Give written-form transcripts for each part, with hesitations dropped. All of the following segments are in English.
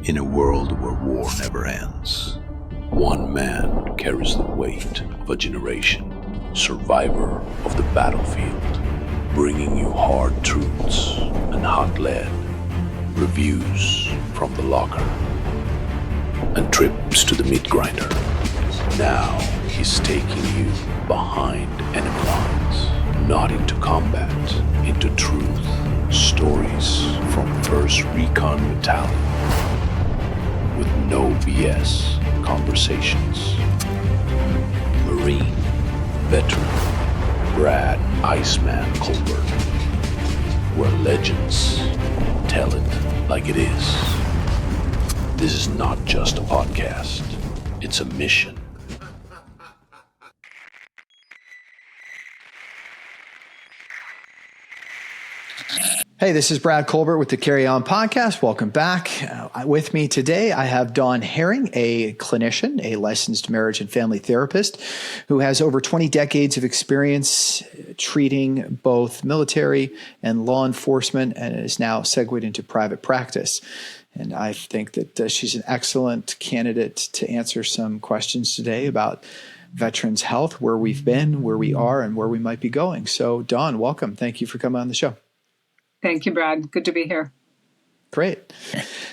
In a world where war never ends, one man carries the weight of a generation, survivor of the battlefield, bringing you hard truths and hot lead, reviews from the locker, and trips to the meat grinder. Now he's taking you behind enemy lines, not into combat, into truth. Stories from 1st Recon Battalion, with no BS conversations. Marine, veteran, Brad Iceman Colbert, where legends tell it like it is. This is not just a podcast, it's a mission. Hey, this is Brad Colbert with the Carry On Podcast. Welcome back. With me today, I have Dawn Herring, a clinician, a licensed marriage and family therapist who has over 20 decades of experience treating both military and law enforcement and is now segued into private practice. And I think that she's an excellent candidate to answer some questions today about veterans' health, where we've been, where we are, and where we might be going. So, Dawn, welcome. Thank you for coming on the show. Thank you, Brad. Good to be here. Great.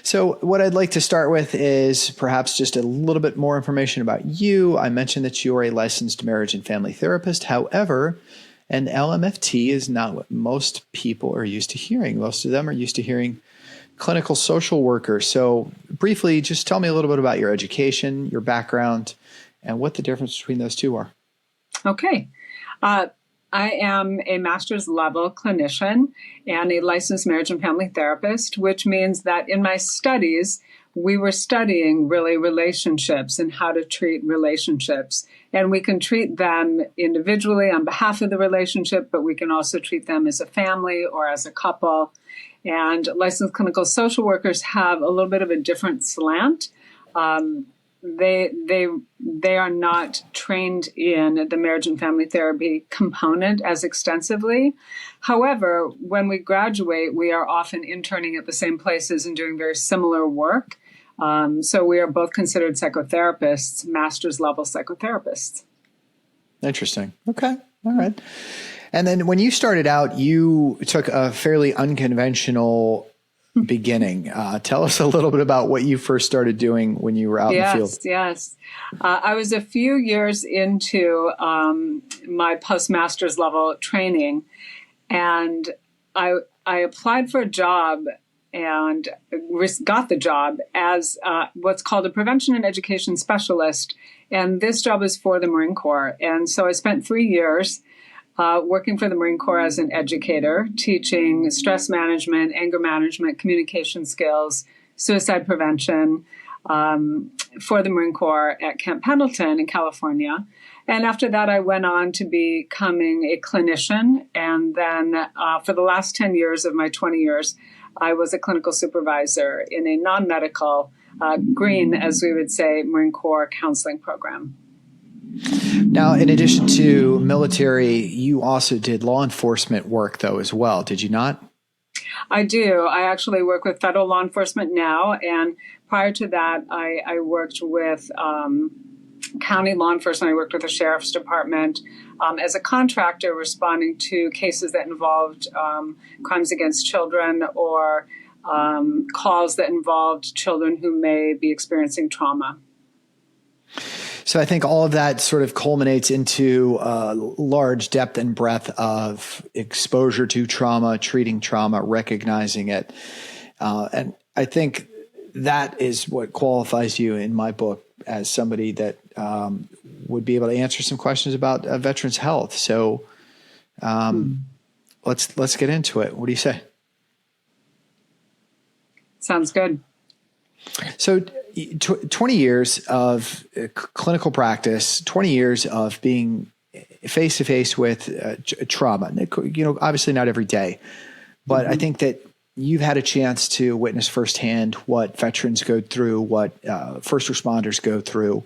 So what I'd like to start with is perhaps just a little bit more information about you. I mentioned that you are a licensed marriage and family therapist. However, an LMFT is not what most people are used to hearing. Most of them are used to hearing clinical social worker. So briefly, just tell me a little bit about your education, your background, and what the difference between those two are. Okay. I am a master's level clinician and a licensed marriage and family therapist, which means that in my studies, we were studying really relationships and how to treat relationships. And we can treat them individually on behalf of the relationship, but we can also treat them as a family or as a couple. And licensed clinical social workers have a little bit of a different slant. They are not trained in the marriage and family therapy component as extensively. However, when we graduate, we are often interning at the same places and doing very similar work. So we are both considered psychotherapists, master's level psychotherapists. Interesting. Okay. All right. And then when you started out, you took a fairly unconventional beginning. Tell us a little bit about what you first started doing when you were out in the field. Yes. I was a few years into my postmaster's level training, and I applied for a job and got the job as what's called a prevention and education specialist. And this job is for the Marine Corps. And so I spent 3 years working for the Marine Corps as an educator, teaching stress management, anger management, communication skills, suicide prevention for the Marine Corps at Camp Pendleton in California. And after that, I went on to becoming a clinician. And then for the last 10 years of my 20 years, I was a clinical supervisor in a non-medical, green, as we would say, Marine Corps counseling program. Now, in addition to military, you also did law enforcement work, though, as well. Did you not? I do. I actually work with federal law enforcement now. And prior to that, I worked with county law enforcement. I worked with the sheriff's department as a contractor responding to cases that involved crimes against children or calls that involved children who may be experiencing trauma. So I think all of that sort of culminates into a large depth and breadth of exposure to trauma, treating trauma, recognizing it. And I think that is what qualifies you in my book as somebody that would be able to answer some questions about veterans' health. So let's get into it. What do you say? Sounds good. So 20 years of clinical practice, 20 years of being face-to-face with trauma, obviously not every day, but I think that you've had a chance to witness firsthand what veterans go through, what first responders go through.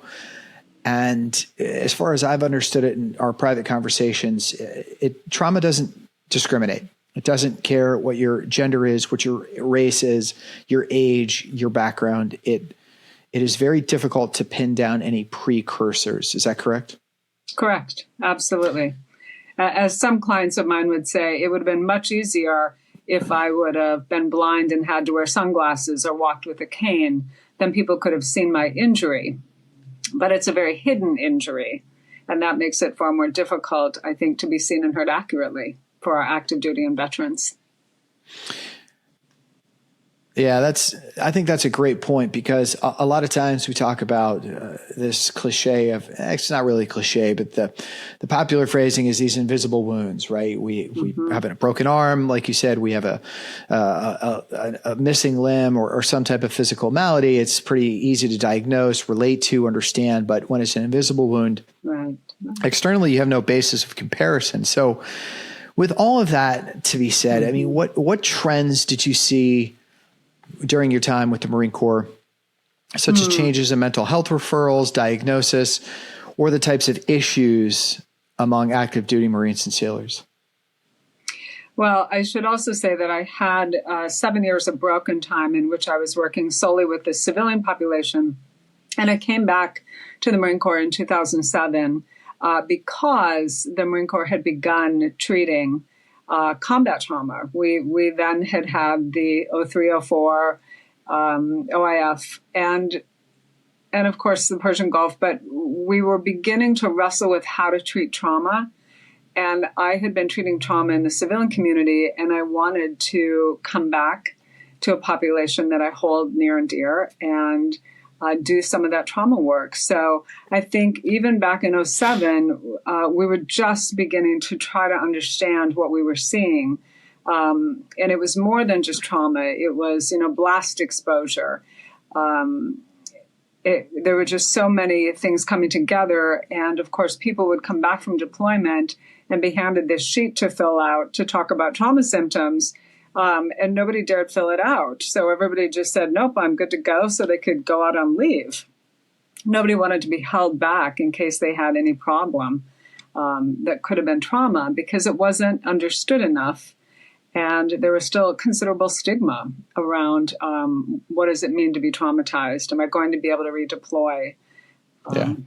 And as far as I've understood it in our private conversations, trauma doesn't discriminate. It doesn't care what your gender is, what your race is, your age, your background. It is very difficult to pin down any precursors. Is that correct? Correct. Absolutely. As some clients of mine would say, it would have been much easier if I would have been blind and had to wear sunglasses or walked with a cane. Then people could have seen my injury. But it's a very hidden injury. And that makes it far more difficult, I think, to be seen and heard accurately for our active duty and veterans. Yeah, I think that's a great point, because a lot of times we talk about this cliche of, it's not really cliche, but the popular phrasing is these invisible wounds, right? We have a broken arm, like you said, we have a missing limb or some type of physical malady. It's pretty easy to diagnose, relate to, understand, but when it's an invisible wound, right. Externally, you have no basis of comparison. So with all of that to be said, I mean, what trends did you see during your time with the Marine Corps, such as changes in mental health referrals, diagnosis, or the types of issues among active duty Marines and sailors? Well, I should also say that I had 7 years of broken time in which I was working solely with the civilian population. And I came back to the Marine Corps in 2007 because the Marine Corps had begun treating combat trauma. We then had the 0304, OIF, and of course the Persian Gulf, but we were beginning to wrestle with how to treat trauma. And I had been treating trauma in the civilian community, and I wanted to come back to a population that I hold near and dear and do some of that trauma work. So I think even back in 2007, we were just beginning to try to understand what we were seeing. And it was more than just trauma. It was, blast exposure. There were just so many things coming together. And of course, people would come back from deployment and be handed this sheet to fill out to talk about trauma symptoms. And nobody dared fill it out. So everybody just said, nope, I'm good to go, so they could go out on leave. Nobody wanted to be held back in case they had any problem that could have been trauma, because it wasn't understood enough. And there was still considerable stigma around what does it mean to be traumatized? Am I going to be able to redeploy?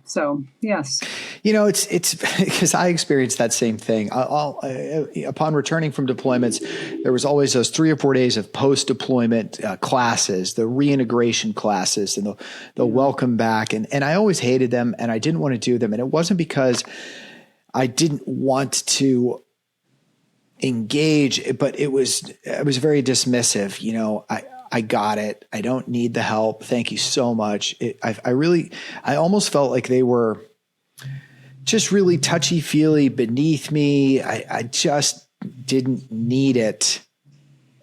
So, yes. It's because I experienced that same thing. Upon returning from deployments, there was always those 3 or 4 days of post-deployment classes, the reintegration classes, and the welcome back. And I always hated them, and I didn't want to do them. And it wasn't because I didn't want to engage, but it was very dismissive. I got it. I don't need the help. Thank you so much. I almost felt like they were just really touchy-feely beneath me. I just didn't need it.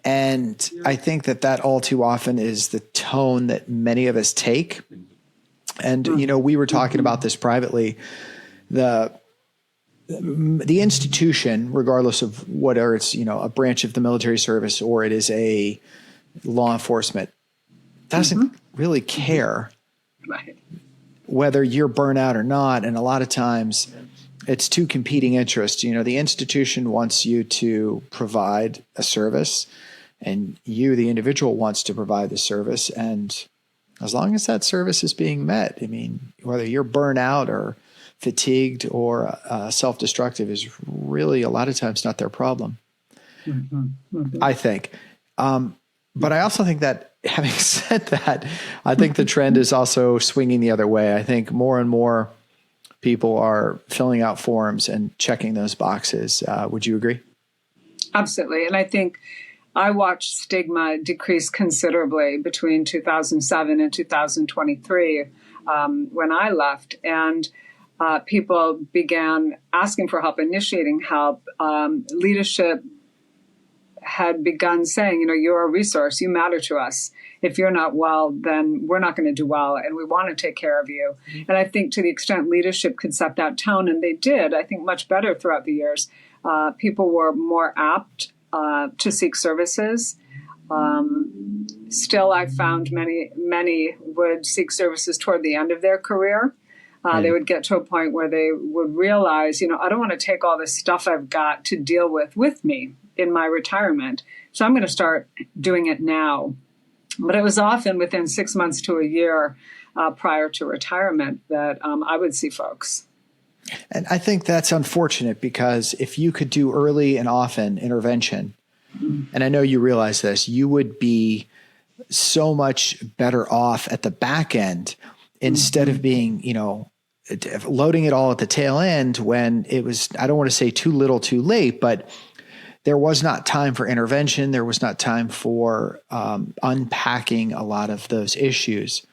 And I think that all too often is the tone that many of us take. And, we were talking about this privately. The institution, regardless of whether it's, a branch of the military service or it is a law enforcement, doesn't really care whether you're burnout or not. And a lot of times it's two competing interests. The institution wants you to provide a service, and you, the individual, wants to provide the service. And as long as that service is being met, whether you're burnout or fatigued or self-destructive is really a lot of times not their problem, I think. But I also think that, having said that, I think the trend is also swinging the other way. I think more and more people are filling out forms and checking those boxes. Would you agree? Absolutely. And I think I watched stigma decrease considerably between 2007 and 2023 when I left. And people began asking for help, initiating help. Leadership had begun saying, you're a resource, you matter to us. If you're not well, then we're not going to do well, and we want to take care of you. And I think to the extent leadership could set that tone, and they did, I think much better throughout the years, people were more apt to seek services. Still, I found many would seek services toward the end of their career. They would get to a point where they would realize, I don't want to take all this stuff I've got to deal with me. in my retirement. So I'm going to start doing it now. But it was often within 6 months to a year prior to retirement that I would see folks. And I think that's unfortunate, because if you could do early and often intervention, and I know you realize this, you would be so much better off at the back end instead of being, loading it all at the tail end when it was, I don't want to say too little too late, but there was not time for intervention. There was not time for unpacking a lot of those issues.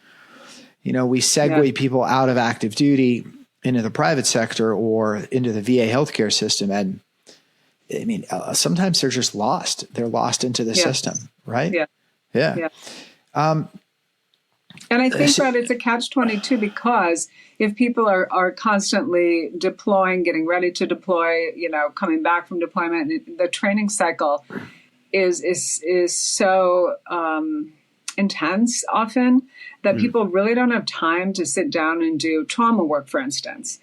We segue people out of active duty into the private sector or into the VA healthcare system. And I mean, sometimes they're just lost. They're lost into the system, right? Yeah. And I think that it's a catch-22, because if people are constantly deploying, getting ready to deploy, coming back from deployment, the training cycle is so intense often that people really don't have time to sit down and do trauma work, for instance,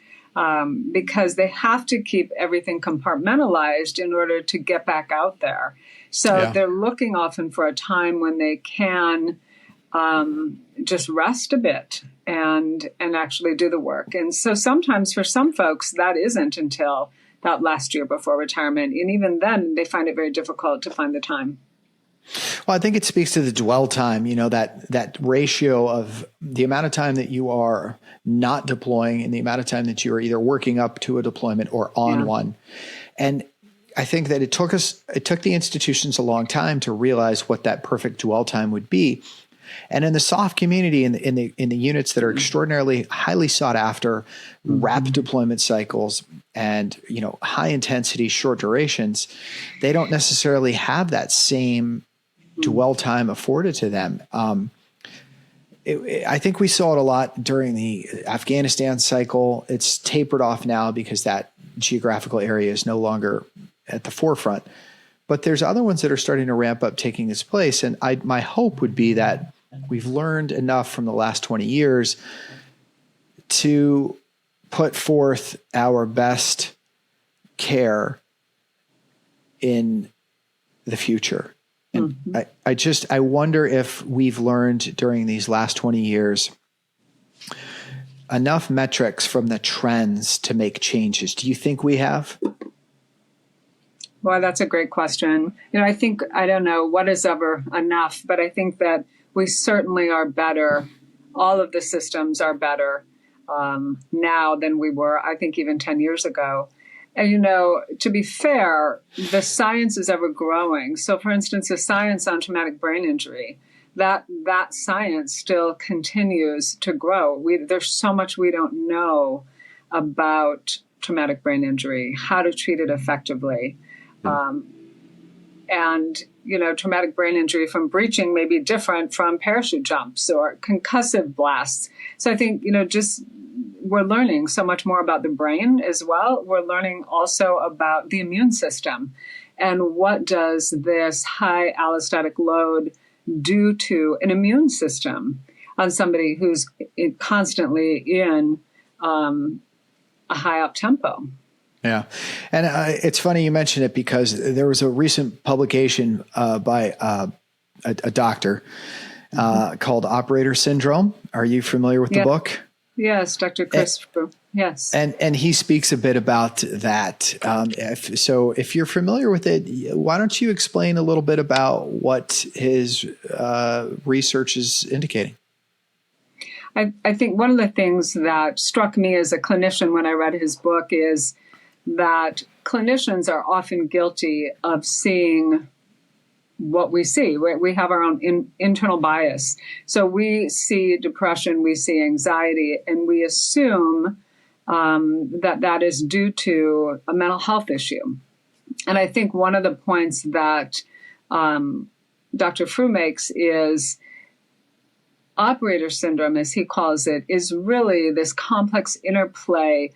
because they have to keep everything compartmentalized in order to get back out there. So they're looking often for a time when they can just rest a bit and actually do the work. And so sometimes for some folks, that isn't until that last year before retirement. And even then, they find it very difficult to find the time. Well, I think it speaks to the dwell time, that ratio of the amount of time that you are not deploying and the amount of time that you are either working up to a deployment or on one. And I think that it took the institutions a long time to realize what that perfect dwell time would be. And in the soft community, in the units that are extraordinarily highly sought after, rapid deployment cycles, and high intensity, short durations, they don't necessarily have that same dwell time afforded to them. I think we saw it a lot during the Afghanistan cycle. It's tapered off now because that geographical area is no longer at the forefront. But there's other ones that are starting to ramp up, taking its place. And my hope would be that we've learned enough from the last 20 years to put forth our best care in the future. And I wonder if we've learned during these last 20 years enough metrics from the trends to make changes. Do you think we have? Well, that's a great question. I think, I don't know what is ever enough, but I think that we certainly are better. All of the systems are better now than we were, I think, even 10 years ago. And, to be fair, the science is ever growing. So, for instance, the science on traumatic brain injury, that science still continues to grow. There's so much we don't know about traumatic brain injury, how to treat it effectively. And, traumatic brain injury from breaching may be different from parachute jumps or concussive blasts. So I think, we're learning so much more about the brain as well. We're learning also about the immune system and what does this high allostatic load do to an immune system on somebody who's constantly in a high up tempo. Yeah. And it's funny you mention it, because there was a recent publication by a doctor called Operator Syndrome. Are you familiar with the book? Yes, Dr. Christopher. Yes. And he speaks a bit about that. If you're familiar with it, why don't you explain a little bit about what his research is indicating? I think one of the things that struck me as a clinician when I read his book is that clinicians are often guilty of seeing what we see. We have our own internal bias. So we see depression, we see anxiety, and we assume that is due to a mental health issue. And I think one of the points that Dr. Frew makes is operator syndrome, as he calls it, is really this complex interplay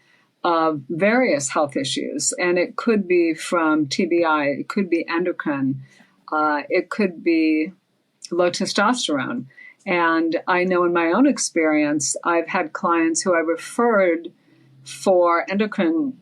of various health issues. And it could be from TBI, it could be endocrine, it could be low testosterone. And I know in my own experience, I've had clients who I referred for endocrine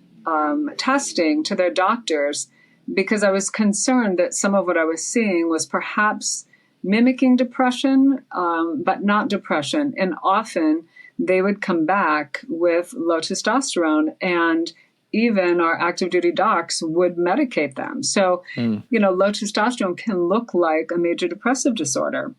testing to their doctors because I was concerned that some of what I was seeing was perhaps mimicking depression, but not depression. And often they would come back with low testosterone, and even our active duty docs would medicate them. So, low testosterone can look like a major depressive disorder,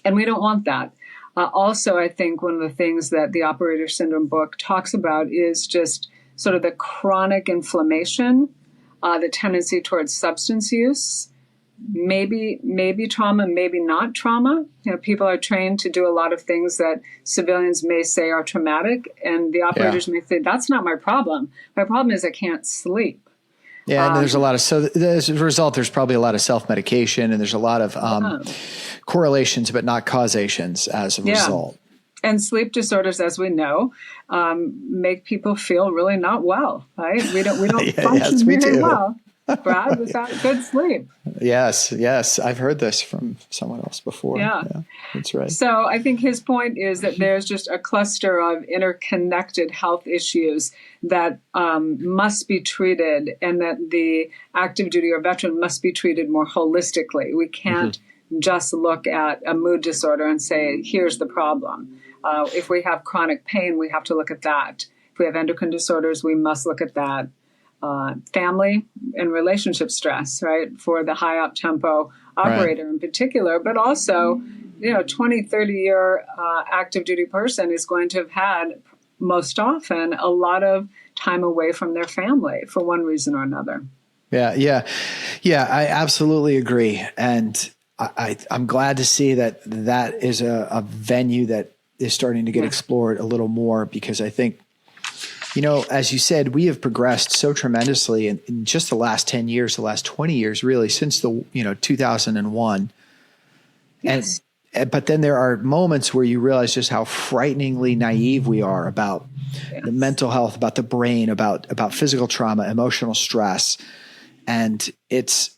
and we don't want that. Also, I think one of the things that the operator syndrome book talks about is just sort of the chronic inflammation, the tendency towards substance use, maybe trauma, maybe not trauma. People are trained to do a lot of things that civilians may say are traumatic, and the operators may say, that's not my problem. My problem is I can't sleep. Yeah, and there's a lot of, so as a result, there's probably a lot of self-medication, and there's a lot of correlations, but not causations as a result. And sleep disorders, as we know, make people feel really not well, right? We don't function very well, Brad, without good sleep. Yes. I've heard this from someone else before. Yeah, that's right. So I think his point is that there's just a cluster of interconnected health issues that must be treated, and that the active duty or veteran must be treated more holistically. We can't just look at a mood disorder and say, here's the problem. If we have chronic pain, we have to look at that. If we have endocrine disorders, we must look at that. Family and relationship stress, right, for the high up tempo operator in particular, but also, 20, 30-year active duty person is going to have had most often a lot of time away from their family for one reason or another. Yeah, I absolutely agree. And I'm glad to see that is a venue that is starting to get explored a little more, because I think, as you said, we have progressed so tremendously in just the last 10 years, the last 20 years, really, since 2001. Yes. But then there are moments where you realize just how frighteningly naive we are about the mental health, about the brain, about physical trauma, emotional stress. And it's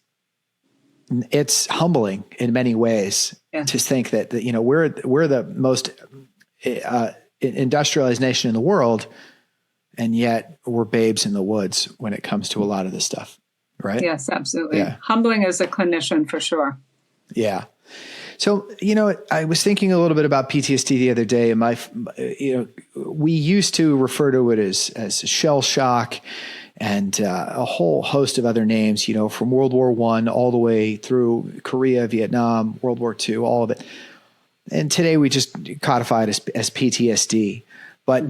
humbling in many ways to think that we're the most industrialized nation in the world, and yet we're babes in the woods when it comes to a lot of this stuff, right? Yes, absolutely. Yeah. Humbling as a clinician, for sure. Yeah. So, I was thinking a little bit about PTSD the other day, and we used to refer to it as shell shock, and a whole host of other names, from World War I all the way through Korea, Vietnam, World War II, all of it. And today we just codify it as PTSD. But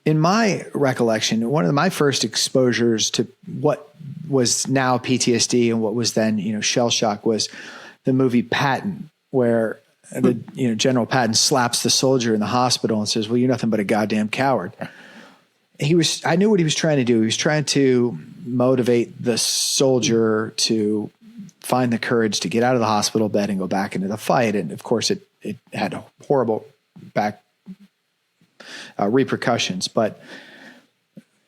in my recollection, one of my first exposures to what was now PTSD and what was then, shell shock was the movie Patton, where General Patton slaps the soldier in the hospital and says, "Well, you're nothing but a goddamn coward." I knew what he was trying to do. He was trying to motivate the soldier to find the courage to get out of the hospital bed and go back into the fight. And of course it had horrible back repercussions. But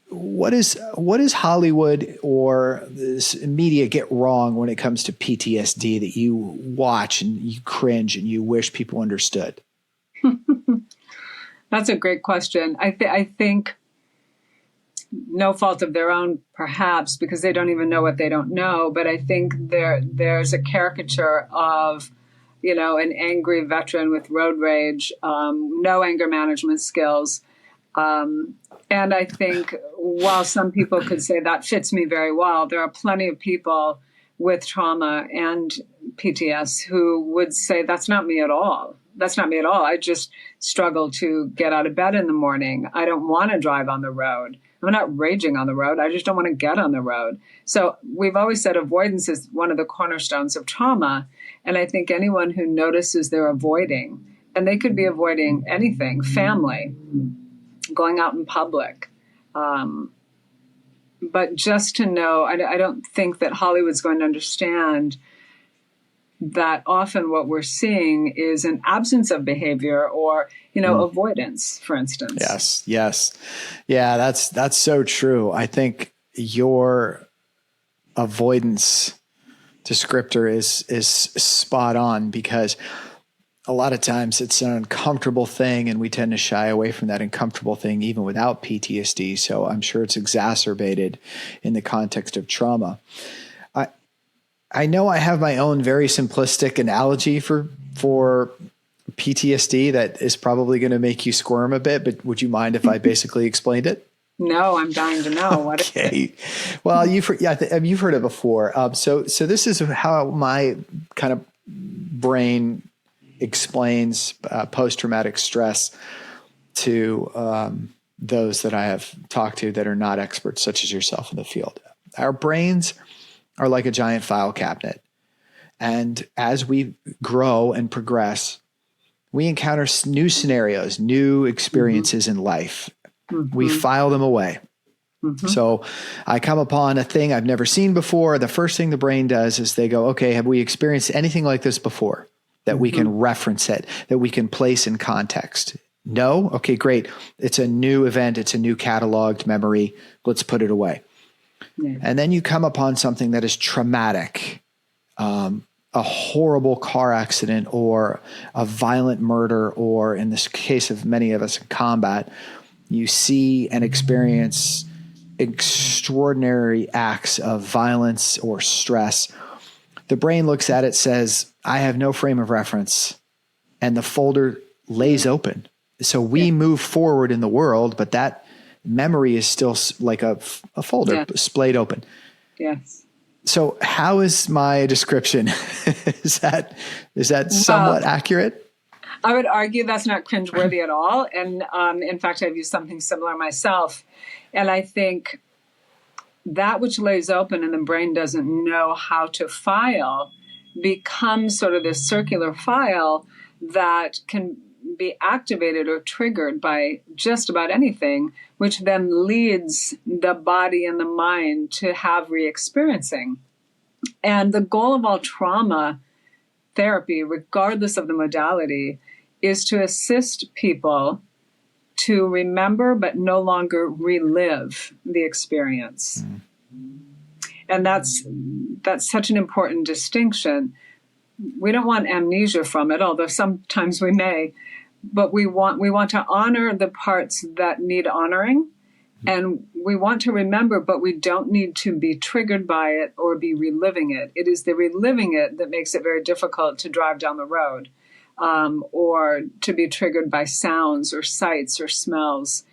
what is Hollywood or this media get wrong when it comes to PTSD that you watch and you cringe and you wish people understood? That's a great question. I think no fault of their own, perhaps, because they don't even know what they don't know. But I think there's a caricature of, an angry veteran with road rage, no anger management skills. And I think while some people could say that fits me very well, there are plenty of people with trauma and PTS who would say, that's not me at all. That's not me at all. I just struggle to get out of bed in the morning. I don't want to drive on the road. I'm not raging on the road. I just don't want to get on the road. So we've always said avoidance is one of the cornerstones of trauma. And I think anyone who notices they're avoiding, and they could be avoiding anything, family, going out in public. But just to know, I don't think that Hollywood's going to understand that often what we're seeing is an absence of behavior or, avoidance, for instance. Yes. Yeah, that's so true. I think your avoidance descriptor is spot on, because a lot of times it's an uncomfortable thing, and we tend to shy away from that uncomfortable thing even without PTSD. So I'm sure it's exacerbated in the context of trauma. I know I have my own very simplistic analogy for PTSD that is probably going to make you squirm a bit, but would you mind if I basically explained it? No, I'm dying to know. What is it? Well, you've heard it before. So this is how my kind of brain explains post-traumatic stress to those that I have talked to that are not experts, such as yourself in the field. Our brains are like a giant file cabinet. And as we grow and progress, we encounter new scenarios, new experiences in life. We file them away. So I come upon a thing I've never seen before. The first thing the brain does is they go, okay, have we experienced anything like this before that we can reference it, that we can place in context? No? Okay, great. It's a new event. It's a new cataloged memory. Let's put it away. Yeah. And then you come upon something that is traumatic, a horrible car accident or a violent murder, or in this case of many of us in combat, you see and experience extraordinary acts of violence or stress. The brain looks at it, says, I have no frame of reference, and the folder lays open. So we move forward in the world, but that memory is still like a folder splayed open. Yes. So how is my description? Is that somewhat accurate? I would argue that's not cringeworthy at all. And in fact, I've used something similar myself. And I think that which lays open and the brain doesn't know how to file becomes sort of this circular file that can be activated or triggered by just about anything, which then leads the body and the mind to have re-experiencing. And the goal of all trauma therapy, regardless of the modality, is to assist people to remember but no longer relive the experience. And that's such an important distinction. We don't want amnesia from it, although sometimes we may. But we want to honor the parts that need honoring, and we want to remember, but we don't need to be triggered by it or be reliving it. It is the reliving it that makes it very difficult to drive down the road, or to be triggered by sounds or sights or smells.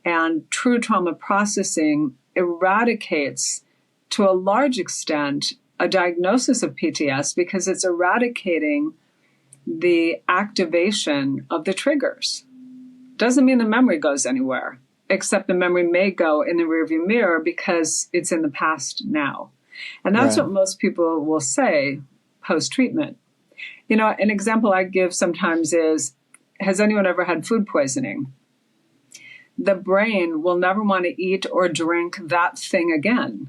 And true trauma processing eradicates, to a large extent, a diagnosis of PTS because it's eradicating the activation of the triggers. Doesn't mean the memory goes anywhere, except the memory may go in the rearview mirror because it's in the past now. And that's what most people will say post-treatment. You know, an example I give sometimes is, has anyone ever had food poisoning? The brain will never want to eat or drink that thing again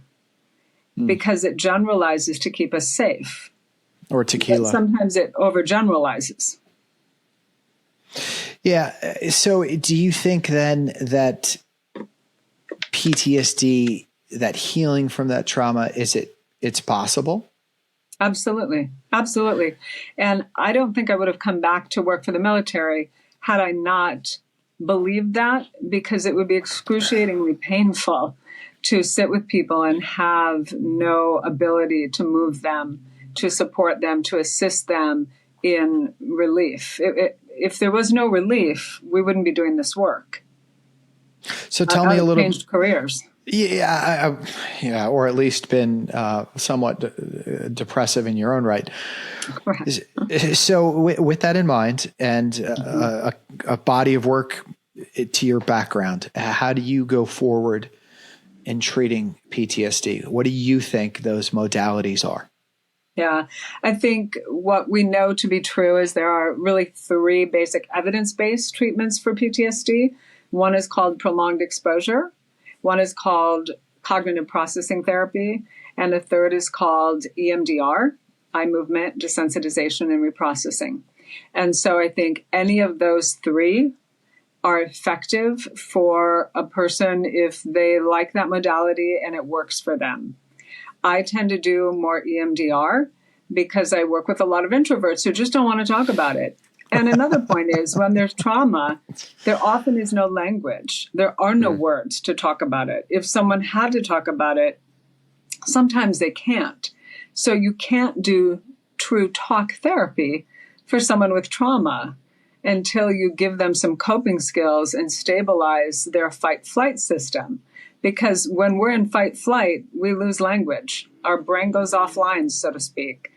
because it generalizes to keep us safe. Or tequila. But sometimes it overgeneralizes. Yeah. So do you think then that PTSD, that healing from that trauma, it's possible? Absolutely. Absolutely. And I don't think I would have come back to work for the military had I not believed that, because it would be excruciatingly painful to sit with people and have no ability to move them, to support them, to assist them in relief. If there was no relief, we wouldn't be doing this work. So tell me a little. Changed careers. Yeah, or at least been somewhat depressive in your own right. So with that in mind, and a body of work to your background, how do you go forward in treating PTSD? What do you think those modalities are? Yeah, I think what we know to be true is there are really 3 basic evidence-based treatments for PTSD. One is called prolonged exposure. One is called cognitive processing therapy. And the third is called EMDR, eye movement desensitization and reprocessing. And so I think any of those 3 are effective for a person if they like that modality and it works for them. I tend to do more EMDR because I work with a lot of introverts who just don't want to talk about it. And another point is when there's trauma, there often is no language. There are no words to talk about it. If someone had to talk about it, sometimes they can't. So you can't do true talk therapy for someone with trauma until you give them some coping skills and stabilize their fight-flight system. Because when we're in fight-flight, we lose language. Our brain goes offline, so to speak,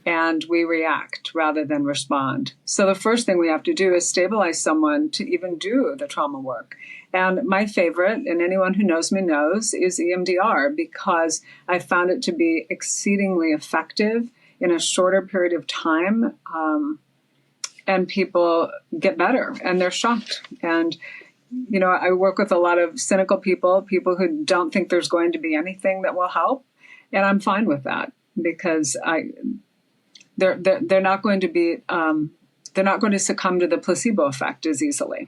and we react rather than respond. So the first thing we have to do is stabilize someone to even do the trauma work. And my favorite, and anyone who knows me knows, is EMDR, because I found it to be exceedingly effective in a shorter period of time. And people get better and they're shocked. And, I work with a lot of cynical people who don't think there's going to be anything that will help. And I'm fine with that because they're not going to be, they're not going to succumb to the placebo effect as easily.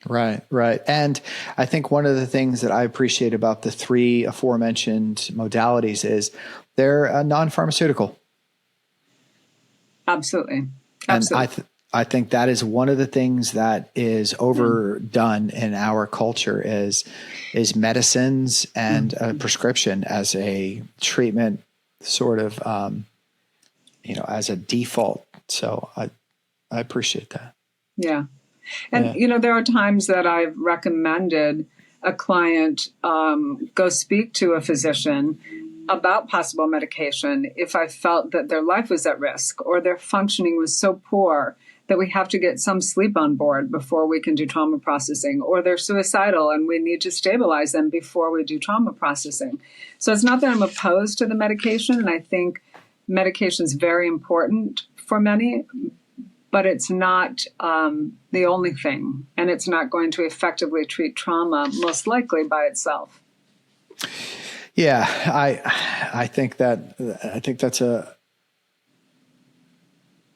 Right. And I think one of the things that I appreciate about the three aforementioned modalities is they're non-pharmaceutical. Absolutely. And I think that is one of the things that is overdone in our culture is medicines and a prescription as a treatment sort of, as a default. So I appreciate that. Yeah. And, there are times that I've recommended a client go speak to a physician about possible medication if I felt that their life was at risk or their functioning was so poor that we have to get some sleep on board before we can do trauma processing, or they're suicidal and we need to stabilize them before we do trauma processing. So it's not that I'm opposed to the medication, and I think medication is very important for many, but it's not the only thing, and it's not going to effectively treat trauma, most likely by itself. Yeah, I think that's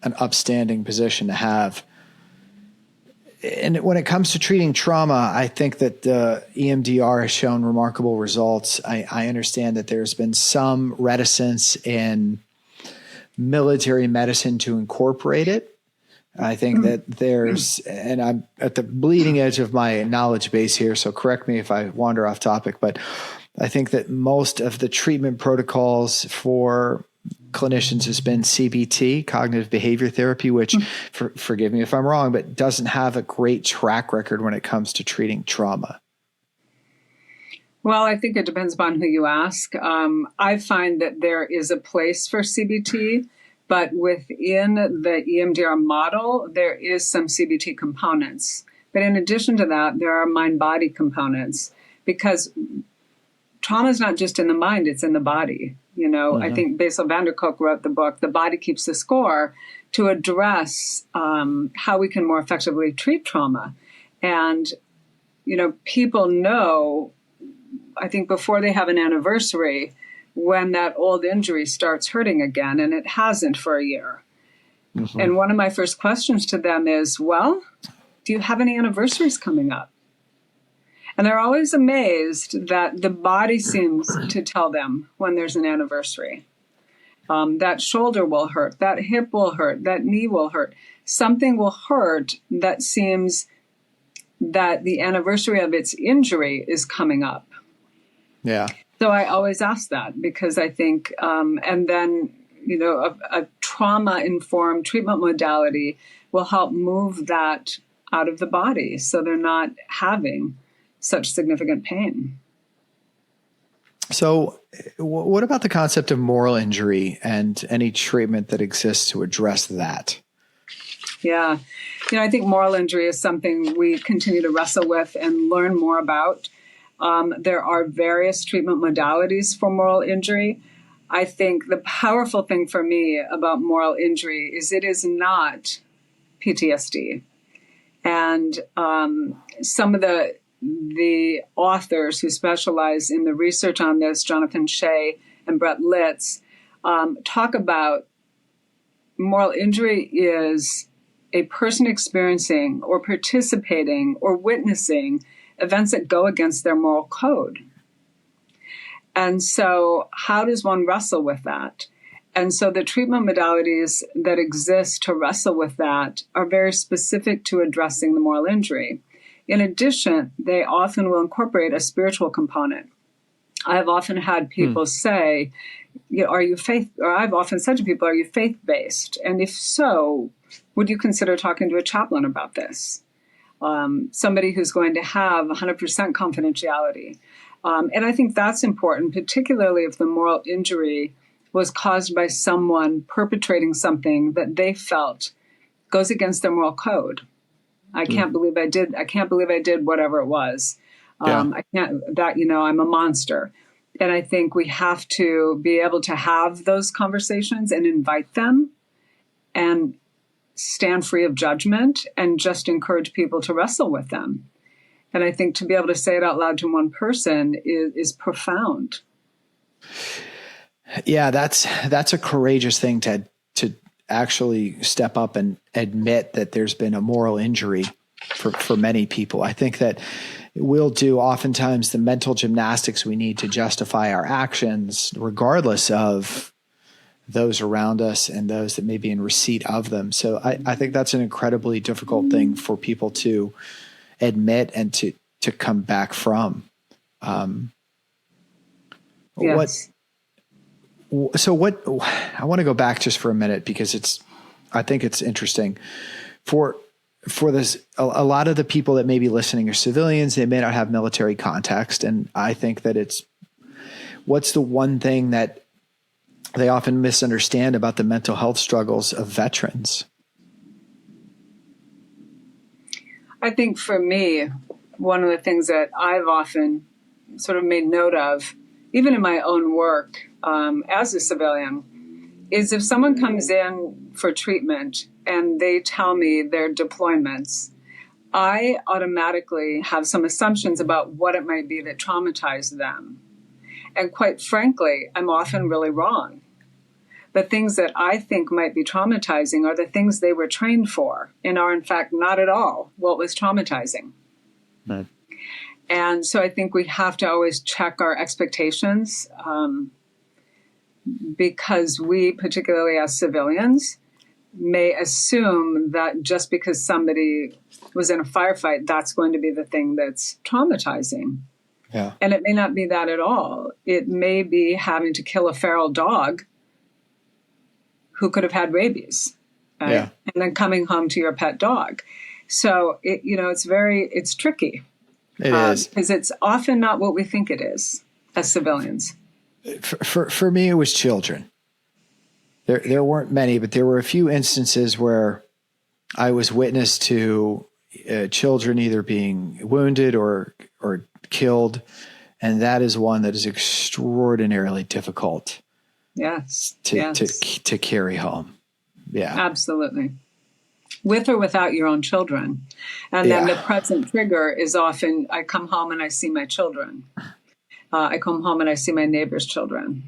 an upstanding position to have. And when it comes to treating trauma, I think that EMDR has shown remarkable results. I understand that there's been some reticence in military medicine to incorporate it. I think that and I'm at the bleeding edge of my knowledge base here, so correct me if I wander off topic, but I think that most of the treatment protocols for clinicians has been CBT, cognitive behavior therapy, which, forgive me if I'm wrong, but doesn't have a great track record when it comes to treating trauma. Well, I think it depends upon who you ask. I find that there is a place for CBT, but within the EMDR model, there is some CBT components. But in addition to that, there are mind-body components, because trauma is not just in the mind, it's in the body. I think Bessel van der Kolk wrote the book, The Body Keeps the Score, to address how we can more effectively treat trauma. And, people know, I think before they have an anniversary, when that old injury starts hurting again, and it hasn't for a year. Mm-hmm. And one of my first questions to them is, well, do you have any anniversaries coming up? And they're always amazed that the body seems to tell them when there's an anniversary. That shoulder will hurt, that hip will hurt, that knee will hurt. Something will hurt that seems that the anniversary of its injury is coming up. Yeah. So I always ask that because I think, and then, a trauma-informed treatment modality will help move that out of the body so they're not having such significant pain. So what about the concept of moral injury and any treatment that exists to address that? Yeah. I think moral injury is something we continue to wrestle with and learn more about. There are various treatment modalities for moral injury. I think the powerful thing for me about moral injury is it is not PTSD. And some of the authors who specialize in the research on this, Jonathan Shea and Brett Litz, talk about moral injury is a person experiencing or participating or witnessing events that go against their moral code. And so how does one wrestle with that? And so the treatment modalities that exist to wrestle with that are very specific to addressing the moral injury. In addition, they often will incorporate a spiritual component. I've often had people say, are you faith, or I've often said to people, are you faith-based? And if so, would you consider talking to a chaplain about this? Somebody who's going to have 100% confidentiality. And I think that's important, particularly if the moral injury was caused by someone perpetrating something that they felt goes against their moral code. I can't believe I did whatever it was. I'm a monster. And I think we have to be able to have those conversations and invite them and stand free of judgment and just encourage people to wrestle with them. And I think to be able to say it out loud to one person is profound. Yeah, that's a courageous thing to actually step up and admit that there's been a moral injury for many people. I think that we'll do oftentimes the mental gymnastics we need to justify our actions, regardless of those around us and those that may be in receipt of them. So I think that's an incredibly difficult thing for people to admit and to come back from. Yes. What I want to go back just for a minute because I think it's interesting for this. A lot of the people that may be listening are civilians. They may not have military context. And I think that what's the one thing that they often misunderstand about the mental health struggles of veterans? I think for me, one of the things that I've often sort of made note of, even in my own work as a civilian, is if someone comes in for treatment and they tell me their deployments, I automatically have some assumptions about what it might be that traumatized them. And quite frankly, I'm often really wrong. The things that I think might be traumatizing are the things they were trained for and are, in fact, not at all what was traumatizing. Right. And so I think we have to always check our expectations because we, particularly as civilians, may assume that just because somebody was in a firefight, that's going to be the thing that's traumatizing. Yeah. And it may not be that at all. It may be having to kill a feral dog who could have had rabies, and then coming home to your pet dog. So it's tricky. It is, because it's often not what we think it is as civilians. For me, it was children. There weren't many, but there were a few instances where I was witness to children either being wounded or killed, and that is one that is extraordinarily difficult. Yes. To carry home. Yeah. Absolutely. With or without your own children. And then the present trigger is often, I come home and I see my children. I come home and I see my neighbor's children.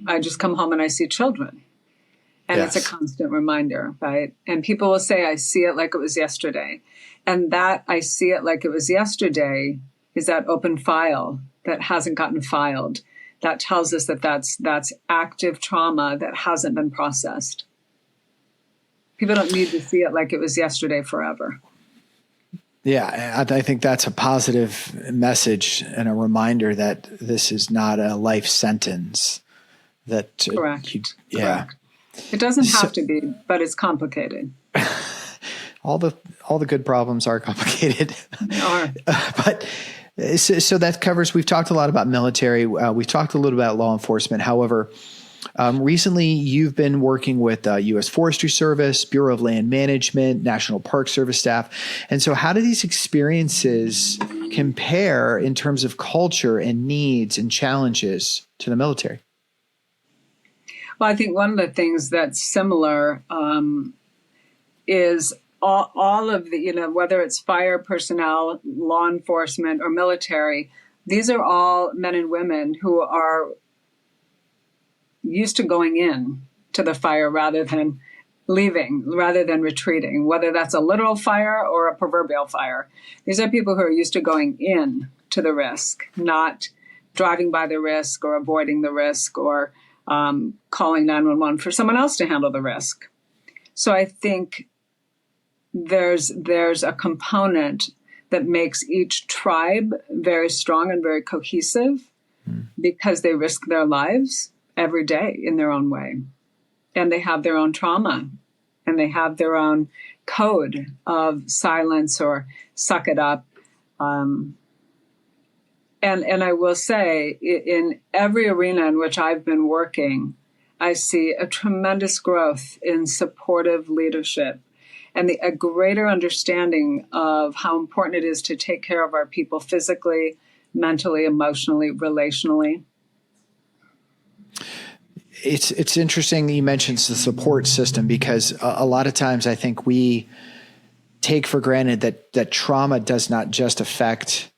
I just come home and I see children. And it's a constant reminder, right? And people will say, I see it like it was yesterday. And that I see it like it was yesterday is that open file that hasn't gotten filed. That tells us that that's active trauma that hasn't been processed. People don't need to see it like it was yesterday forever. Yeah, I think that's a positive message and a reminder that this is not a life sentence. Correct. Correct. It doesn't have to be, but it's complicated. All the good problems are complicated. They are. But so that covers. We've talked a lot about military. We've talked a little about law enforcement. However, recently you've been working with U.S. Forestry Service, Bureau of Land Management, National Park Service staff. And so how do these experiences compare in terms of culture and needs and challenges to the military? Well, I think one of the things that's similar is all of the, whether it's fire personnel, law enforcement, or military, these are all men and women who are used to going in to the fire rather than leaving, rather than retreating, whether that's a literal fire or a proverbial fire. These are people who are used to going in to the risk, not driving by the risk or avoiding the risk or calling 911 for someone else to handle the risk. So I think there's a component that makes each tribe very strong and very cohesive because they risk their lives every day in their own way. And they have their own trauma, and they have their own code of silence or suck it up. And I will say, in every arena in which I've been working, I see a tremendous growth in supportive leadership and a greater understanding of how important it is to take care of our people physically, mentally, emotionally, relationally. It's interesting that you mentioned the support system, because a lot of times I think we take for granted that trauma does not just affect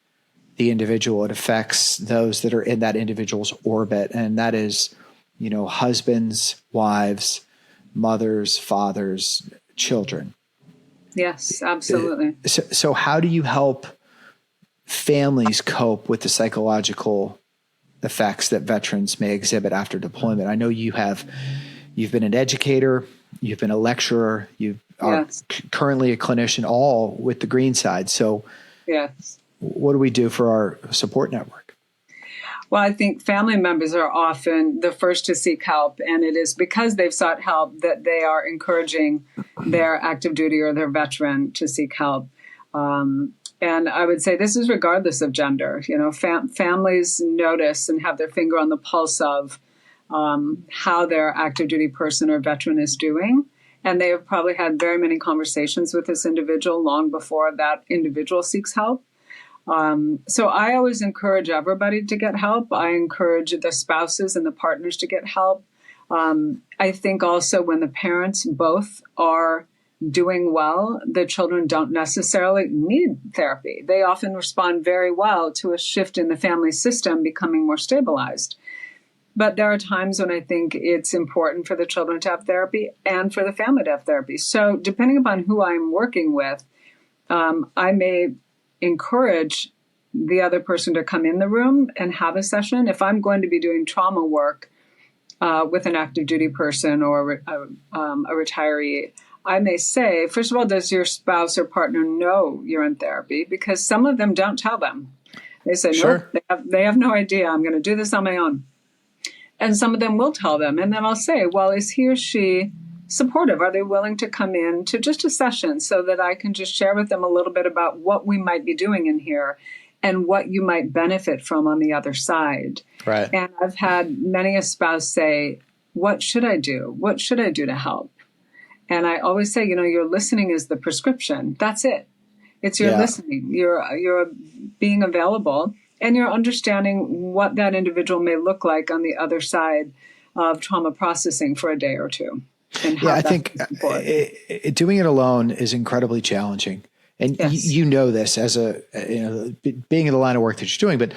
the individual, it affects those that are in that individual's orbit. And that is, husbands, wives, mothers, fathers, children. Yes, absolutely. So how do you help families cope with the psychological effects that veterans may exhibit after deployment? I know you've been an educator, you've been a lecturer, you are currently a clinician, all with the green side. So yes, what do we do for our support network? Well, I think family members are often the first to seek help, and it is because they've sought help that they are encouraging their active duty or their veteran to seek help. And I would say this is regardless of gender. Families notice and have their finger on the pulse of how their active duty person or veteran is doing. And they have probably had very many conversations with this individual long before that individual seeks help. So I always encourage everybody to get help. I encourage the spouses and the partners to get help. I think also when the parents both are doing well, the children don't necessarily need therapy. They often respond very well to a shift in the family system becoming more stabilized. But there are times when I think it's important for the children to have therapy and for the family to have therapy. So depending upon who I'm working with, I may encourage the other person to come in the room and have a session. If I'm going to be doing trauma work with an active duty person or a retiree, I may say, first of all, does your spouse or partner know you're in therapy? Because some of them don't tell them. They say, Sure. Nope, they have no idea. I'm going to do this on my own. And some of them will tell them. And then I'll say, well, is he or she supportive? Are they willing to come in to just a session so that I can just share with them a little bit about what we might be doing in here and what you might benefit from on the other side? Right. And I've had many a spouse say, what should I do? What should I do to help? And I always say, your listening is the prescription. That's it. It's your listening. You're being available, and you're understanding what that individual may look like on the other side of trauma processing for a day or two. I think doing it alone is incredibly challenging. And you know this as being in the line of work that you're doing, but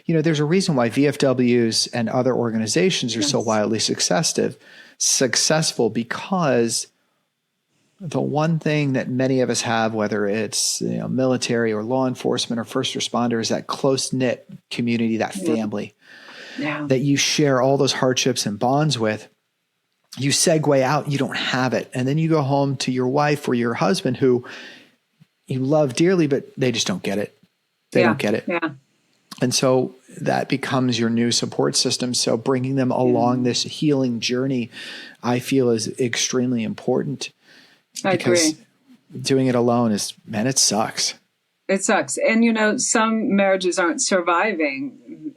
there's a reason why VFWs and other organizations are so wildly successful, because the one thing that many of us have, whether it's military or law enforcement or first responder, is that close-knit community, that family that you share all those hardships and bonds with. You segue out, you don't have it. And then you go home to your wife or your husband who you love dearly, but they just don't get it. They don't get it. Yeah. And so that becomes your new support system. So bringing them along this healing journey, I feel, is extremely important. I agree. Doing it alone it sucks. It sucks. And, some marriages aren't surviving,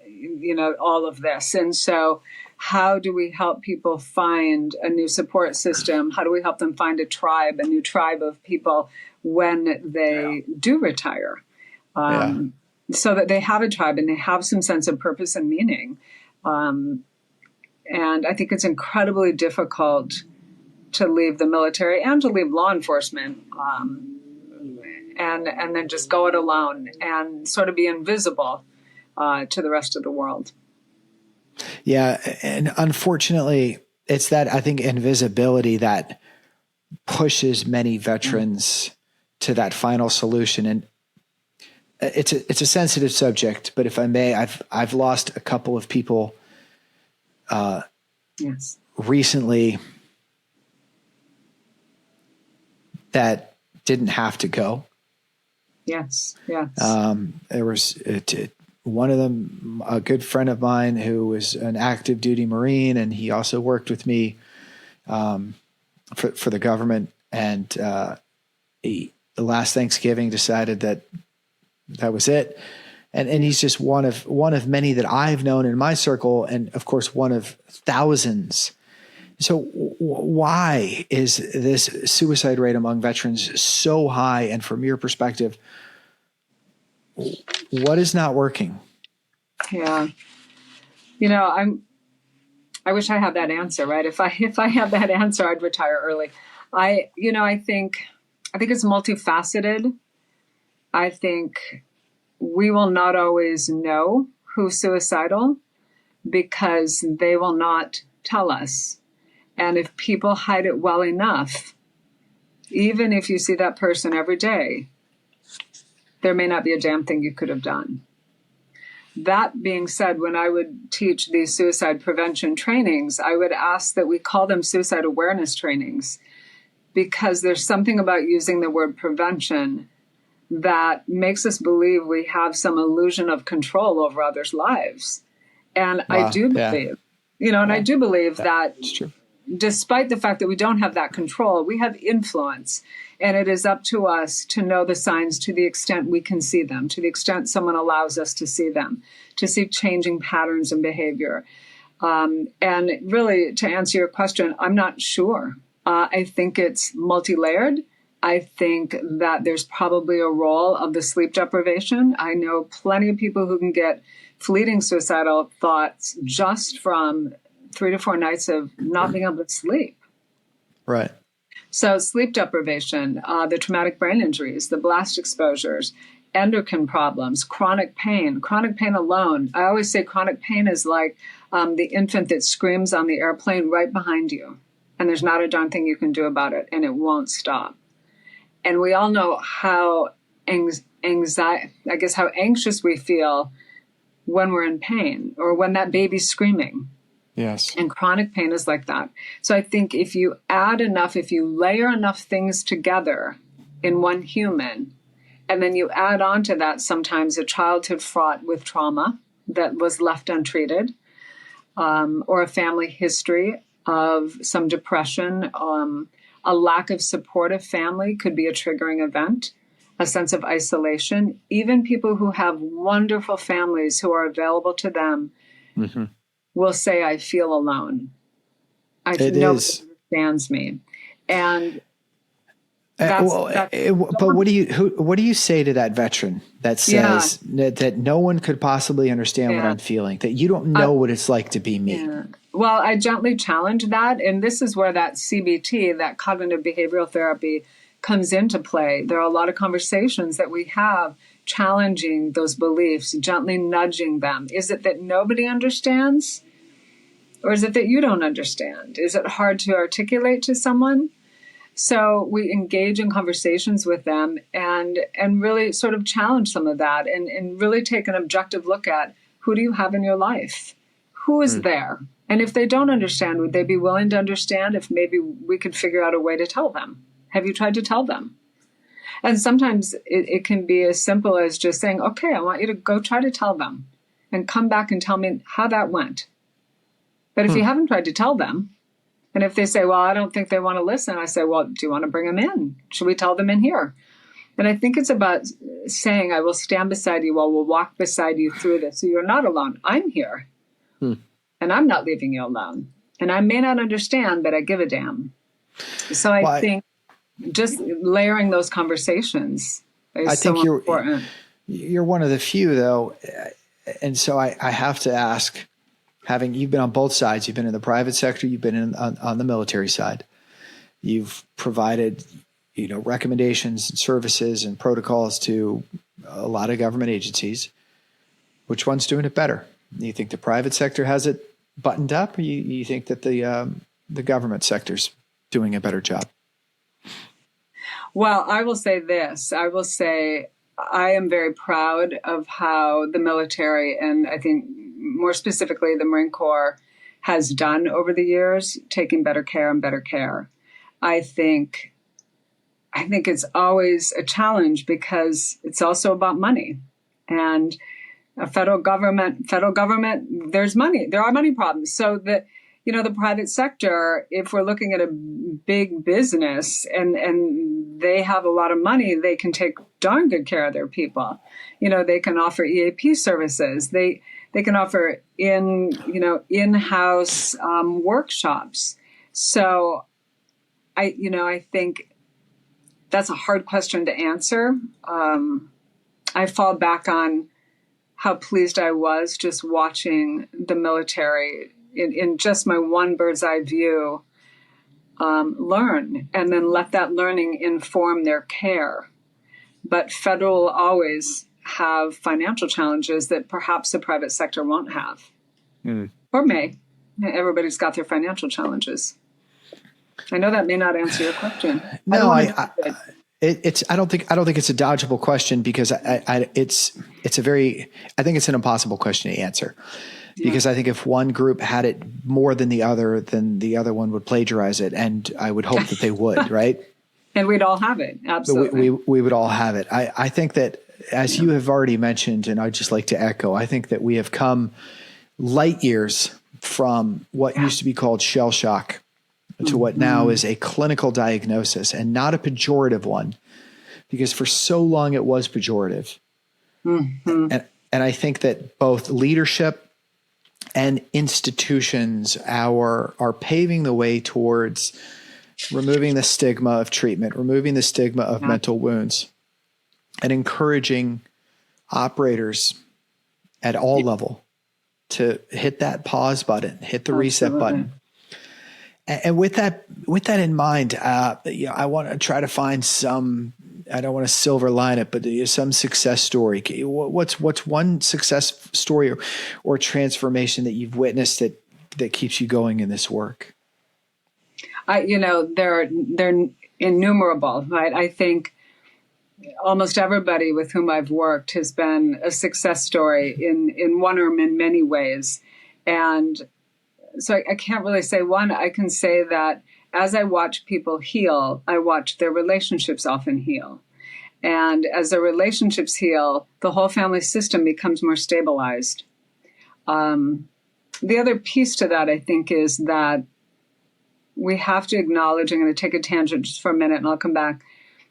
all of this. And so how do we help people find a new support system? How do we help them find a new tribe of people when they do retire? So that they have a tribe and they have some sense of purpose and meaning. And I think it's incredibly difficult to leave the military and to leave law enforcement and then just go it alone and sort of be invisible to the rest of the world. Yeah. And unfortunately, it's that, I think, invisibility that pushes many veterans to that final solution. And it's a sensitive subject, but if I may, I've lost a couple of people Yes. recently that didn't have to go. Yes. Yes. There was one of them, a good friend of mine who was an active duty Marine, and he also worked with me for the government. And the last Thanksgiving decided that was it. And he's just one of many that I've known in my circle, and of course one of thousands. So why is this suicide rate among veterans so high? And from your perspective, what is not working? Yeah. I wish I had that answer, right? If I had that answer, I'd retire early. I think it's multifaceted. I think we will not always know who's suicidal because they will not tell us. And if people hide it well enough, even if you see that person every day, there may not be a damn thing you could have done. That being said, when I would teach these suicide prevention trainings, I would ask that we call them suicide awareness trainings, because there's something about using the word prevention that makes us believe we have some illusion of control over others' lives. And Wow. I do believe, I do believe that It's true. despite the fact that we don't have that control, we have influence. And it is up to us to know the signs to the extent we can see them, to the extent someone allows us to see them, to see changing patterns and behavior. And really, to answer your question, I'm not sure. I think it's multi-layered. I think that there's probably a role of the sleep deprivation. I know plenty of people who can get fleeting suicidal thoughts just from 3 to 4 nights of not being able to sleep. Right. So sleep deprivation, the traumatic brain injuries, the blast exposures, endocrine problems, chronic pain alone. I always say chronic pain is like the infant that screams on the airplane right behind you, and there's not a darn thing you can do about it, and it won't stop. And we all know how how anxious we feel when we're in pain or when that baby's screaming. Yes. And chronic pain is like that. So I think if you layer enough things together in one human, and then you add on to that sometimes a childhood fraught with trauma that was left untreated, or a family history of some depression, a lack of supportive family could be a triggering event, a sense of isolation. Even people who have wonderful families who are available to them will say, I feel alone. Nobody understands me. And but what do you say to that veteran that says that no one could possibly understand what I'm feeling, that you don't know what it's like to be me? Yeah. Well, I gently challenge that. And this is where that CBT, that cognitive behavioral therapy, comes into play. There are a lot of conversations that we have challenging those beliefs, gently nudging them. Is it that nobody understands? Or is it that you don't understand? Is it hard to articulate to someone? So we engage in conversations with them and really sort of challenge some of that and really take an objective look at, who do you have in your life? Who is there? And if they don't understand, would they be willing to understand if maybe we could figure out a way to tell them? Have you tried to tell them? And sometimes it can be as simple as just saying, okay, I want you to go try to tell them and come back and tell me how that went. But if you haven't tried to tell them, and if they say, well, I don't think they want to listen, I say, well, do you want to bring them in? Should we tell them in here? And I think it's about saying, I will stand beside you, or we'll walk beside you through this. So you're not alone. I'm here. And I'm not leaving you alone. And I may not understand, but I give a damn. So I think just layering those conversations is so important. You're one of the few, though. And so I have to ask, you've been on both sides, you've been in the private sector, you've been on the military side. You've provided, recommendations and services and protocols to a lot of government agencies. Which one's doing it better? You think the private sector has it buttoned up, or you think that the government sector's doing a better job? Well, I will say this. I will say I am very proud of how the military, and I think more specifically the Marine Corps, has done over the years, taking better care and better care. I think it's always a challenge because it's also about money. And a federal government, there's money. There are money problems. So the private sector, if we're looking at a big business and they have a lot of money, they can take darn good care of their people. They can offer EAP services. They can offer in-house workshops. So I think that's a hard question to answer. I fall back on how pleased I was just watching the military in just my one bird's eye view learn, and then let that learning inform their care. But federal will always have financial challenges that perhaps the private sector won't have, or may. Everybody's got their financial challenges. I know that may not answer your question. No, I don't think it's a dodgeable question because I think it's an impossible question to answer. Because I think if one group had it more than the other, then the other one would plagiarize it, and I would hope that they would, right? And we'd all have it, absolutely. We would all have it. I think that, as you have already mentioned, and I'd just like to echo, I think that we have come light years from what used to be called shell shock to what now is a clinical diagnosis, and not a pejorative one, because for so long it was pejorative. And I think that both leadership and institutions are paving the way towards removing the stigma of treatment, removing the stigma of mental wounds, and encouraging operators at all level to hit that pause button, hit the reset button. And with that in mind, I want to try to find some. I don't want to silver line it, but some success story. What's one success story or transformation that you've witnessed that keeps you going in this work? They're innumerable, right? I think almost everybody with whom I've worked has been a success story in one or in many ways, and so I can't really say one. I can say that as I watch people heal, I watch their relationships often heal. And as their relationships heal, the whole family system becomes more stabilized. The other piece to that, I think, is that we have to acknowledge, I'm going to take a tangent just for a minute and I'll come back.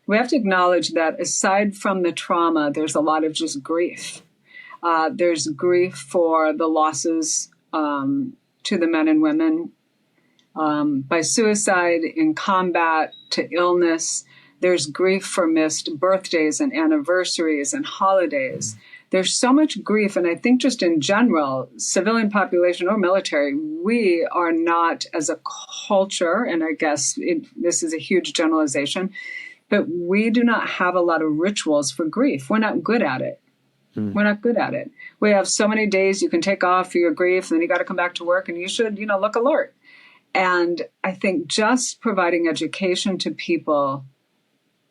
We have to acknowledge that aside from the trauma, there's a lot of just grief. There's grief for the losses to the men and women by suicide, in combat, to illness. There's grief for missed birthdays and anniversaries and holidays. There's so much grief. And I think just in general, civilian population or military, we are not, as a culture, and I guess this is a huge generalization, but we do not have a lot of rituals for grief. We're not good at it. We're not good at it. We have so many days you can take off for your grief, and then you got to come back to work, and you should, look alert. And I think just providing education to people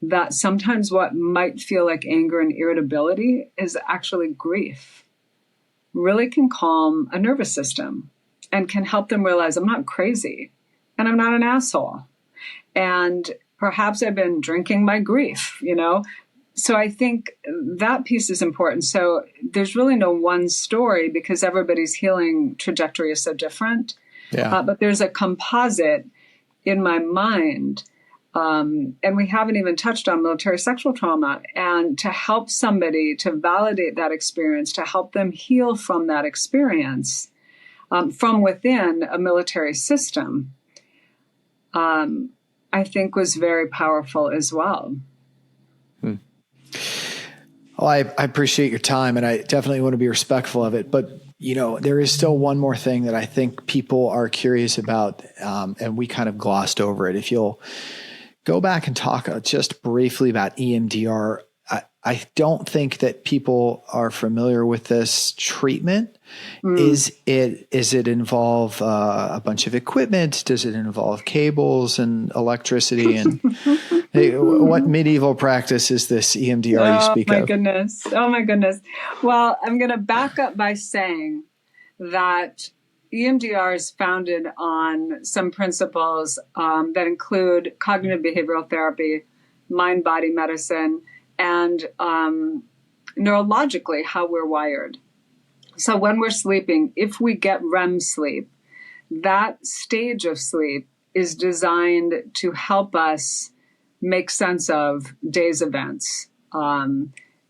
that sometimes what might feel like anger and irritability is actually grief really can calm a nervous system and can help them realize I'm not crazy and I'm not an asshole. And perhaps I've been drinking my grief, So I think that piece is important. So there's really no one story because everybody's healing trajectory is so different. Yeah. But there's a composite in my mind. And we haven't even touched on military sexual trauma. And to help somebody to validate that experience, to help them heal from that experience from within a military system, I think was very powerful as well. Well, I appreciate your time, and I definitely want to be respectful of it. But, there is still one more thing that I think people are curious about, and we kind of glossed over it. If you'll go back and talk just briefly about EMDR, I don't think that people are familiar with this treatment. Is it involve a bunch of equipment? Does it involve cables and electricity? And what medieval practice is this EMDR you speak of? Oh my goodness. Well, I'm going to back up by saying that, EMDR is founded on some principles that include cognitive behavioral therapy, mind-body medicine, and neurologically how we're wired. So when we're sleeping, if we get REM sleep, that stage of sleep is designed to help us make sense of day's events.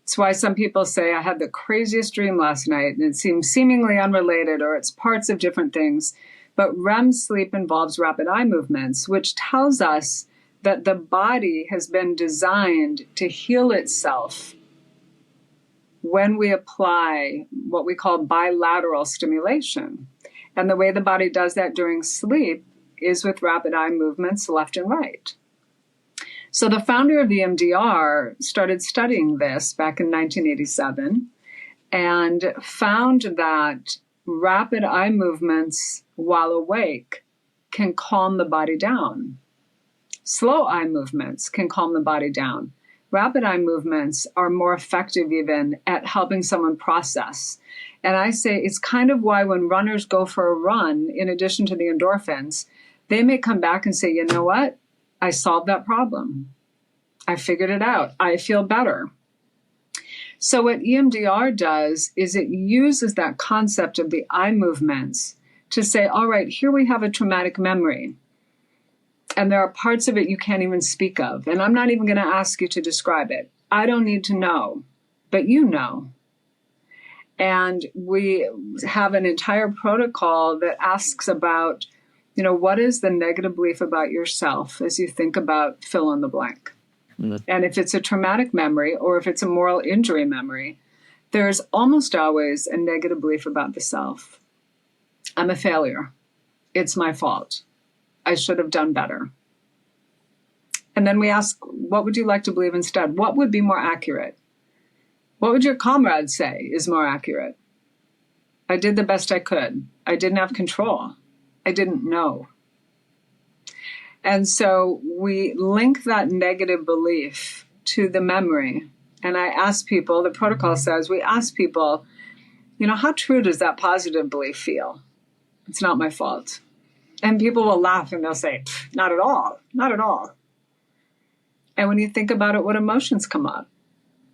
It's why some people say, I had the craziest dream last night, and it seems seemingly unrelated, or it's parts of different things. But REM sleep involves rapid eye movements, which tells us that the body has been designed to heal itself when we apply what we call bilateral stimulation. And the way the body does that during sleep is with rapid eye movements left and right. So the founder of EMDR started studying this back in 1987 and found that rapid eye movements while awake can calm the body down. Slow eye movements can calm the body down. Rapid eye movements are more effective even at helping someone process. And I say it's kind of why when runners go for a run, in addition to the endorphins, they may come back and say, you know what? I solved that problem. I figured it out. I feel better. So what EMDR does is it uses that concept of the eye movements to say, all right, here we have a traumatic memory. And there are parts of it you can't even speak of. And I'm not even going to ask you to describe it. I don't need to know, but you know. And we have an entire protocol that asks about, what is the negative belief about yourself as you think about fill in the blank? Mm-hmm. And if it's a traumatic memory or if it's a moral injury memory, there's almost always a negative belief about the self. I'm a failure. It's my fault. I should have done better. And then we ask, what would you like to believe instead? What would be more accurate? What would your comrade say is more accurate? I did the best I could. I didn't have control. I didn't know. And so we link that negative belief to the memory. And I ask people, the protocol says, we ask people, how true does that positive belief feel? It's not my fault. And people will laugh and they'll say, not at all, not at all. And when you think about it, what emotions come up?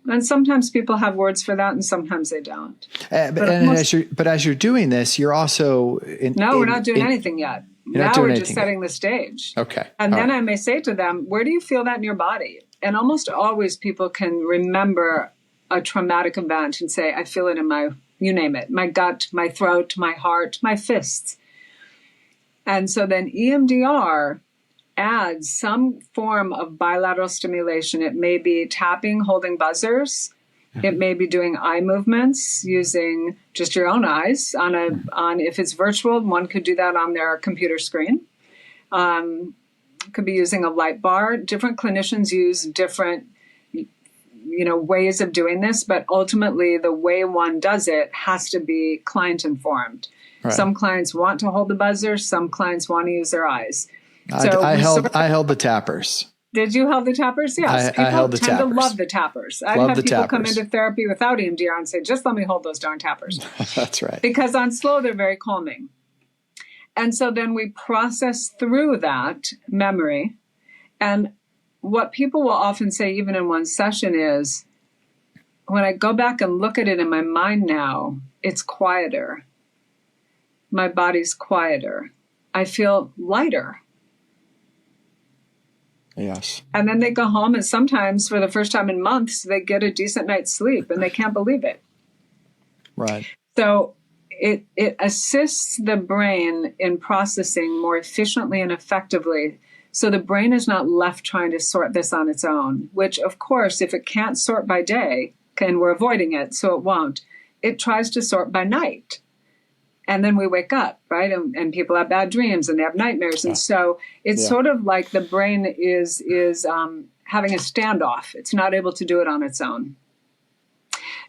And sometimes people have words for that and sometimes they don't. But as you're doing this, you're also... we're not doing anything yet. Now we're just setting the stage. Okay. And then I may say to them, where do you feel that in your body? And almost always people can remember a traumatic event and say, I feel it in my, you name it, my gut, my throat, my heart, my fists. And so then EMDR adds some form of bilateral stimulation. It may be tapping, holding buzzers. It may be doing eye movements using just your own eyes on if it's virtual, one could do that on their computer screen. Could be using a light bar. Different clinicians use different ways of doing this, but ultimately the way one does it has to be client informed. Right. Some clients want to hold the buzzer. Some clients want to use their eyes. I held the tappers. Did you hold the tappers? Yes. I held the tappers. People tend to love the tappers. I've had people come into therapy without EMDR and say, just let me hold those darn tappers. That's right. Because on slow, they're very calming. And so then we process through that memory. And what people will often say, even in one session, is when I go back and look at it in my mind now, it's quieter. My body's quieter. I feel lighter. Yes. And then they go home and sometimes for the first time in months, they get a decent night's sleep and they can't believe it. Right. So it assists the brain in processing more efficiently and effectively. So the brain is not left trying to sort this on its own, which of course, if it can't sort by day, and we're avoiding it, so it won't, it tries to sort by night. And then we wake up, right? And people have bad dreams and they have nightmares. And so it's sort of like the brain is having a standoff. It's not able to do it on its own.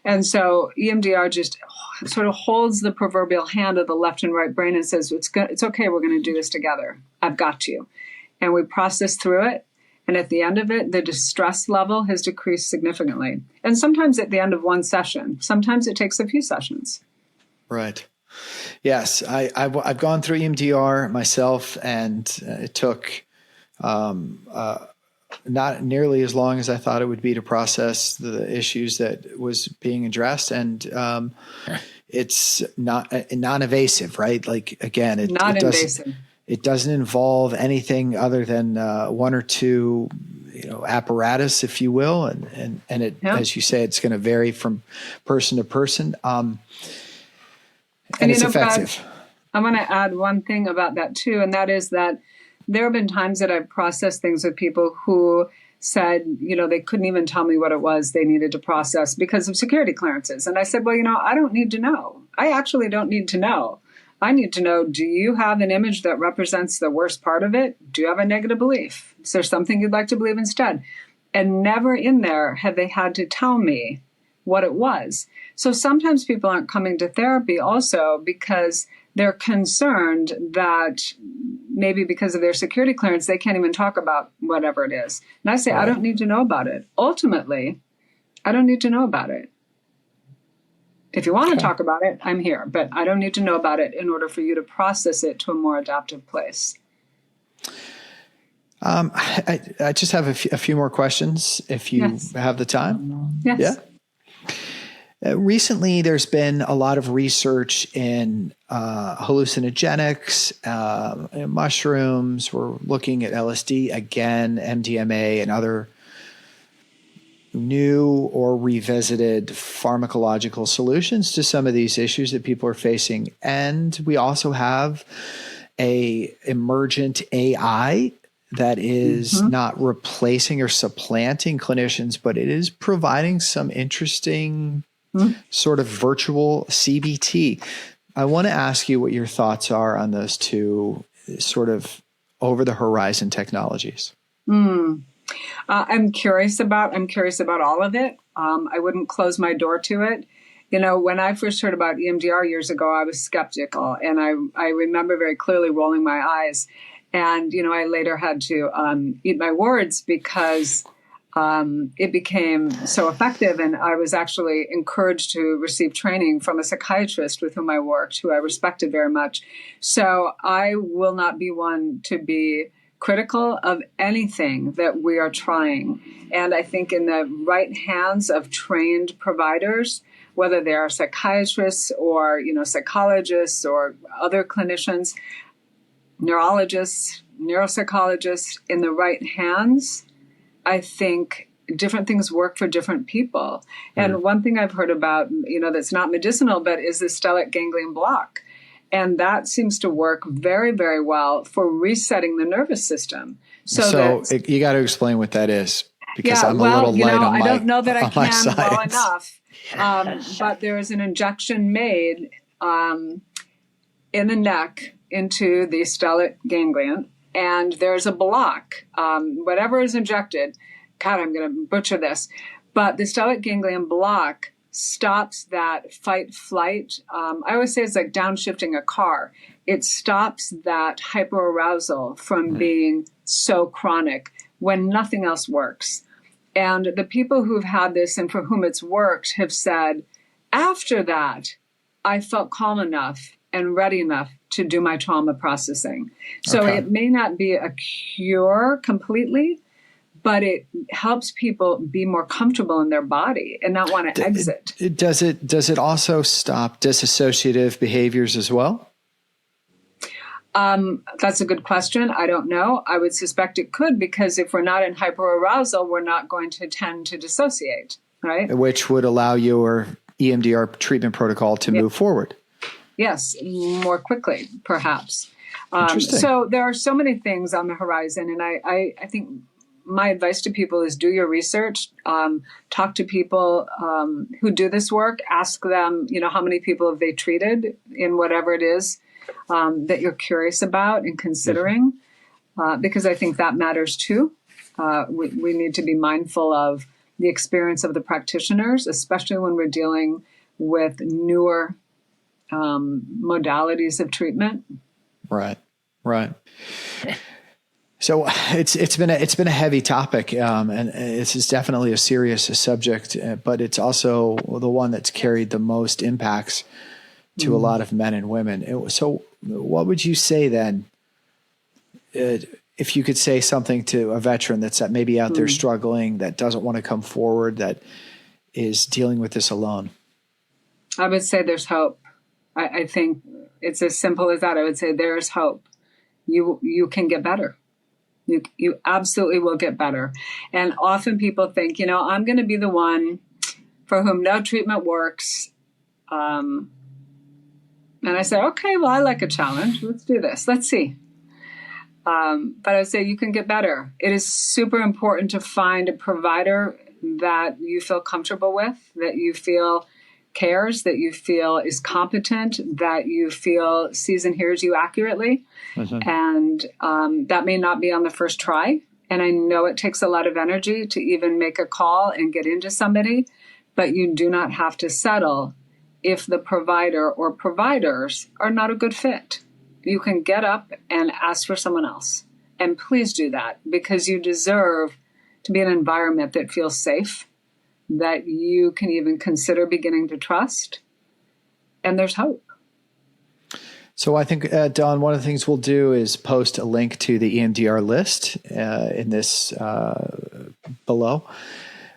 And so EMDR just sort of holds the proverbial hand of the left and right brain and says, it's okay, we're going to do this together. I've got you. And we process through it. And at the end of it, the distress level has decreased significantly. And sometimes at the end of one session, sometimes it takes a few sessions. Right. Yes, I've gone through EMDR myself, and it took not nearly as long as I thought it would be to process the issues that was being addressed. And it's not non-invasive, right? Like, again, Not invasive. It doesn't involve anything other than one or two, apparatus, if you will, and it, as you say, it's going to vary from person to person, and it's effective. Brad, I want to add one thing about that too, and that is that there have been times that I've processed things with people who said, they couldn't even tell me what it was they needed to process because of security clearances. And I said, well, I don't need to know. I actually don't need to know. I need to know, do you have an image that represents the worst part of it? Do you have a negative belief? Is there something you'd like to believe instead? And never in there have they had to tell me what it was. So sometimes people aren't coming to therapy also because they're concerned that maybe because of their security clearance, they can't even talk about whatever it is. And I say, I don't need to know about it. Ultimately, I don't need to know about it. If you want to talk about it, I'm here, but I don't need to know about it in order for you to process it to a more adaptive place. I just have a few more questions if you have the time. Yes. Yeah. Recently, there's been a lot of research in hallucinogenics, mushrooms. We're looking at LSD again, MDMA, and other new or revisited pharmacological solutions to some of these issues that people are facing. And we also have a emergent AI that is not replacing or supplanting clinicians, but it is providing some interesting sort of virtual CBT. I want to ask you what your thoughts are on those two sort of over the horizon technologies. I'm curious about all of it. I wouldn't close my door to it. When I first heard about EMDR years ago, I was skeptical, and I remember very clearly rolling my eyes. And I later had to eat my words because it became so effective, and I was actually encouraged to receive training from a psychiatrist with whom I worked, who I respected very much. So I will not be one to be critical of anything that we are trying. And I think in the right hands of trained providers, whether they are psychiatrists or, psychologists or other clinicians, neurologists, neuropsychologists, in the right hands, I think different things work for different people. And one thing I've heard about, that's not medicinal, but is the stellate ganglion block. And that seems to work very, very well for resetting the nervous system. So you got to explain what that is, because I'm a little light on my, I don't know that I can well enough. But there is an injection made in the neck into the stellate ganglion, and there's a block. Whatever is injected, God, I'm going to butcher this, but the stellate ganglion block stops that fight flight. I always say it's like downshifting a car. It stops that hyperarousal from being so chronic when nothing else works. And the people who've had this and for whom it's worked have said, after that, I felt calm enough and ready enough to do my trauma processing. So it may not be a cure completely, but it helps people be more comfortable in their body and not want to exit. Does it also stop dissociative behaviors as well? That's a good question. I don't know. I would suspect it could, because if we're not in hyperarousal, we're not going to tend to dissociate, right? Which would allow your EMDR treatment protocol to move forward. Yes, more quickly, perhaps. Interesting. So there are so many things on the horizon, and I think my advice to people is do your research, talk to people who do this work, ask them, how many people have they treated in whatever it is that you're curious about and considering, because I think that matters too. We need to be mindful of the experience of the practitioners, especially when we're dealing with newer modalities of treatment. Right. So it's been a heavy topic, and this is definitely a serious subject, but it's also the one that's carried the most impacts to a lot of men and women. So what would you say then, if you could say something to a veteran that's maybe out there struggling, that doesn't want to come forward, that is dealing with this alone? I would say there's hope. I think it's as simple as that. I would say there's hope. You can get better. You absolutely will get better. And often people think, I'm going to be the one for whom no treatment works. And I say, okay, well, I like a challenge. Let's do this. Let's see. But I would say you can get better. It is super important to find a provider that you feel comfortable with, that you feel cares, that you feel is competent, that you feel sees and hears you accurately. And that may not be on the first try. And I know it takes a lot of energy to even make a call and get into somebody, but you do not have to settle if the provider or providers are not a good fit. You can get up and ask for someone else. And please do that, because you deserve to be in an environment that feels safe, that you can even consider beginning to trust, and there's hope. So I think, Dawn, one of the things we'll do is post a link to the EMDR list in this below.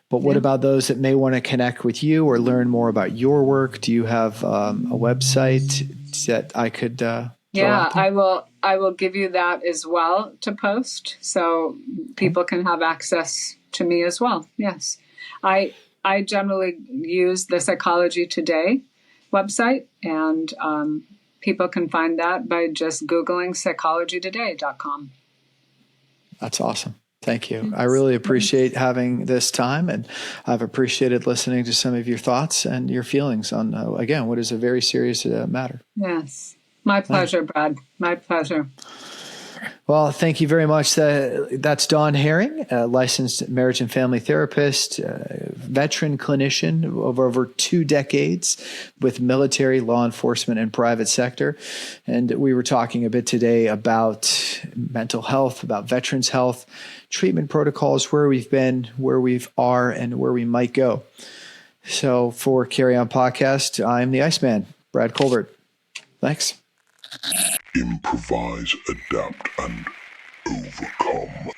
But what about those that may want to connect with you or learn more about your work? Do you have a website that I could I will give you that as well to post, so people can have access to me as well. Yes. I generally use the Psychology Today website, and people can find that by just Googling psychologytoday.com. That's awesome. Thank you. I really appreciate having this time, and I've appreciated listening to some of your thoughts and your feelings on, again, what is a very serious matter. Yes. My pleasure, Brad. My pleasure. Well, thank you very much. That's Dawn Herring, a licensed marriage and family therapist, veteran clinician of over 2 decades with military, law enforcement, and private sector. And we were talking a bit today about mental health, about veterans' health, treatment protocols, where we've been, where we are, and where we might go. So for Carry On Podcast, I'm the Iceman, Brad Colbert. Thanks. Improvise, adapt, and overcome.